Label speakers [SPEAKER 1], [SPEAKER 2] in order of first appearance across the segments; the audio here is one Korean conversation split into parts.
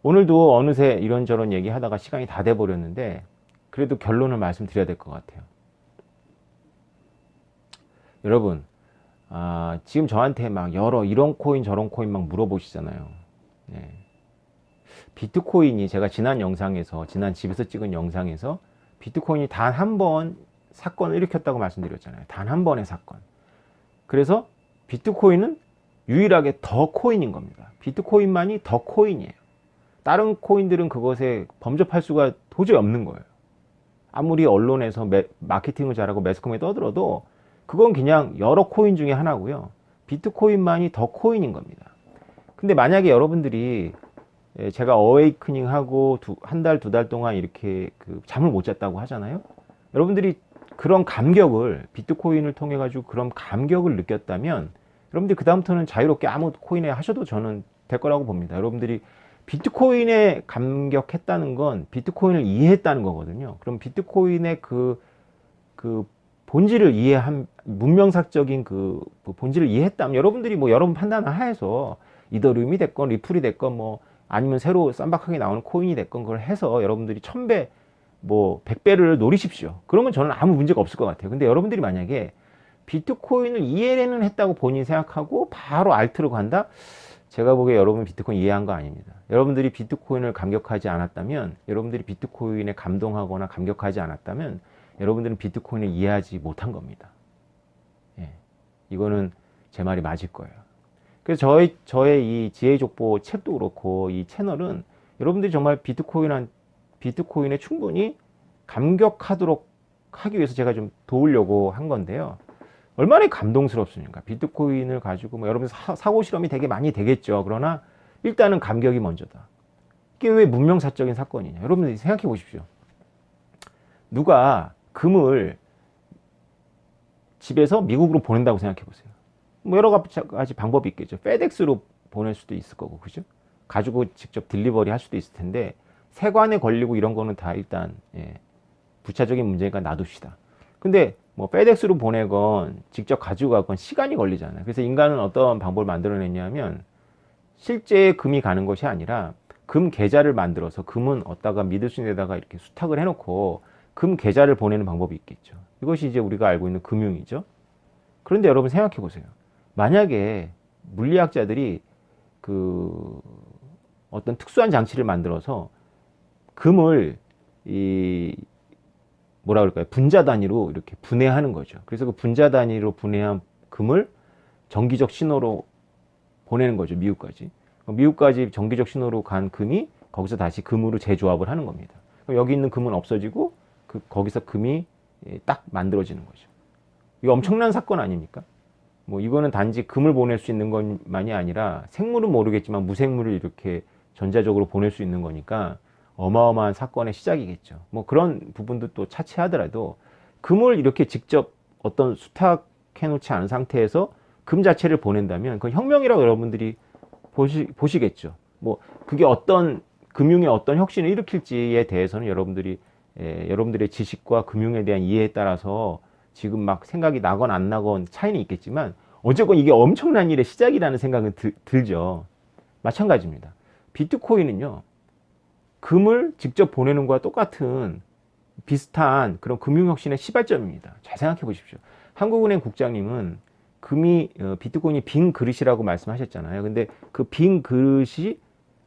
[SPEAKER 1] 오늘도 어느새 이런저런 얘기하다가 시간이 다 돼버렸는데 그래도 결론을 말씀드려야 될 것 같아요. 여러분, 지금 저한테 막 여러 이런 코인 저런 코인 막 물어보시잖아요. 네. 비트코인이 제가 지난 영상에서, 지난 집에서 찍은 영상에서 비트코인이 단 한 번 사건을 일으켰다고 말씀드렸잖아요. 단 한 번의 사건. 그래서 비트코인은 유일하게 더 코인인 겁니다. 비트코인만이 더 코인이에요. 다른 코인들은 그것에 범접할 수가 도저히 없는 거예요. 아무리 언론에서 마케팅을 잘하고 매스컴에 떠들어도 그건 그냥 여러 코인 중에 하나고요. 비트코인만이 더 코인인 겁니다. 근데 만약에 여러분들이 제가 어웨이크닝 하고 한 달, 두 달 동안 이렇게 잠을 못 잤다고 하잖아요. 여러분들이 그런 감격을, 비트코인을 통해 가지고 그런 감격을 느꼈다면 여러분들이 그다음부터는 자유롭게 아무 코인에 하셔도 저는 될 거라고 봅니다. 여러분들이 비트코인에 감격했다는 건 비트코인을 이해했다는 거거든요. 그럼 비트코인의 그 본질을 문명사적인 그 본질을 이해했다면 여러분들이 뭐 여러분 판단 하에서 이더리움이 됐건 리플이 됐건 뭐 아니면 새로 쌈박하게 나오는 코인이 됐건 그걸 해서 여러분들이 1000배 뭐 100배를 노리십시오. 그러면 저는 아무 문제가 없을 것 같아요. 근데 여러분들이 만약에 비트코인을 이해는 했다고 본인이 생각하고 바로 알트로 간다? 제가 보기에 여러분 비트코인 이해한 거 아닙니다. 여러분들이 비트코인을 감격하지 않았다면, 여러분들이 비트코인에 감동하거나 감격하지 않았다면 여러분들은 비트코인을 이해하지 못한 겁니다. 예, 이거는 제 말이 맞을 거예요. 그래서 저의 이 지혜족보 책도 그렇고 이 채널은 여러분들이 정말 비트코인에 충분히 감격하도록 하기 위해서 제가 좀 도우려고 한 건데요. 얼마나 감동스럽습니까? 비트코인을 가지고 뭐 여러분 사고 실험이 되게 많이 되겠죠. 그러나 일단은 감격이 먼저다. 이게 왜 문명사적인 사건이냐? 여러분들이 생각해 보십시오. 누가 금을 집에서 미국으로 보낸다고 생각해 보세요. 뭐 여러 가지 방법이 있겠죠. 페덱스로 보낼 수도 있을 거고, 그죠? 가지고 직접 딜리버리 할 수도 있을 텐데 세관에 걸리고 이런 거는 다 일단 부차적인 문제니까 놔둡시다. 근데 뭐 페덱스로 보내건 직접 가지고 가건 시간이 걸리잖아요. 그래서 인간은 어떤 방법을 만들어냈냐면 실제 금이 가는 것이 아니라 금 계좌를 만들어서 금은 어디다가 믿을 수 있는 데다가 이렇게 수탁을 해놓고 금 계좌를 보내는 방법이 있겠죠. 이것이 이제 우리가 알고 있는 금융이죠. 그런데 여러분 생각해 보세요. 만약에 물리학자들이 어떤 특수한 장치를 만들어서 금을 뭐라 그럴까요? 분자 단위로 이렇게 분해하는 거죠. 그래서 그 분자 단위로 분해한 금을 정기적 신호로 보내는 거죠. 미국까지. 미국까지 정기적 신호로 간 금이 거기서 다시 금으로 재조합을 하는 겁니다. 그럼 여기 있는 금은 없어지고 거기서 금이 딱 만들어지는 거죠. 이거 엄청난 사건 아닙니까? 뭐 이거는 단지 금을 보낼 수 있는 것만이 아니라 생물은 모르겠지만 무생물을 이렇게 전자적으로 보낼 수 있는 거니까 어마어마한 사건의 시작이겠죠. 뭐 그런 부분도 또 차치하더라도 금을 이렇게 직접 어떤 수탁해 놓지 않은 상태에서 금 자체를 보낸다면 그 혁명이라고 여러분들이 보시겠죠. 뭐 그게 어떤 금융의 어떤 혁신을 일으킬지에 대해서는 여러분들의 지식과 금융에 대한 이해에 따라서 지금 막 생각이 나건 안 나건 차이는 있겠지만 어쨌건 이게 엄청난 일의 시작이라는 생각은 들죠. 마찬가지입니다. 비트코인은요. 금을 직접 보내는 거와 똑같은 비슷한 그런 금융혁신의 시발점입니다. 잘 생각해 보십시오. 한국은행 국장님은 비트코인이 빈 그릇이라고 말씀하셨잖아요. 근데 그 빈 그릇이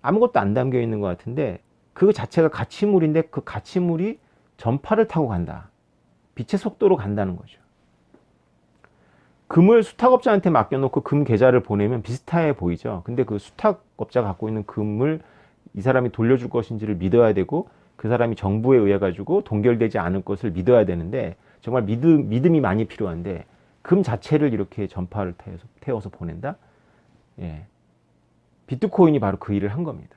[SPEAKER 1] 아무것도 안 담겨 있는 것 같은데 그 자체가 가치물인데 그 가치물이 전파를 타고 간다. 빛의 속도로 간다는 거죠. 금을 수탁업자한테 맡겨놓고 금 계좌를 보내면 비슷해 보이죠. 근데 그 수탁업자가 갖고 있는 금을 이 사람이 돌려줄 것인지를 믿어야 되고 그 사람이 정부에 의해 가지고 동결되지 않을 것을 믿어야 되는데 정말 믿음이 많이 필요한데 금 자체를 이렇게 전파를 태워서 보낸다? 예. 비트코인이 바로 그 일을 한 겁니다.